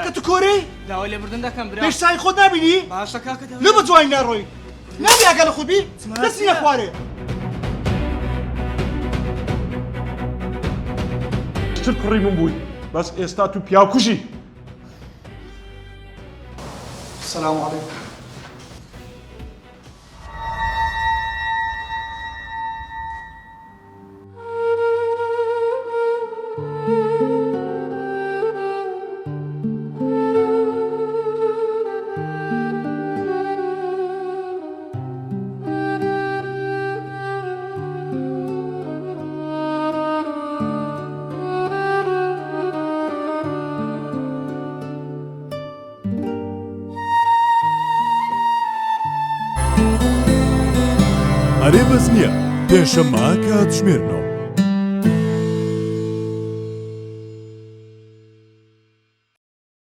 کاکە تو کۆرەی داوا لێبوردن دەکەم برا پێشسای خۆت نبینی باشە کاکە لە بە جوانی ناڕۆی نابی ئەگە لە خودبی دەستی لە خوارێ تر کوڕی من بووی بەس ئێستا تو پیاوکوژی السلام علیکم ئەرێ بەس نییە پێشەممە کاتژمێرنەوە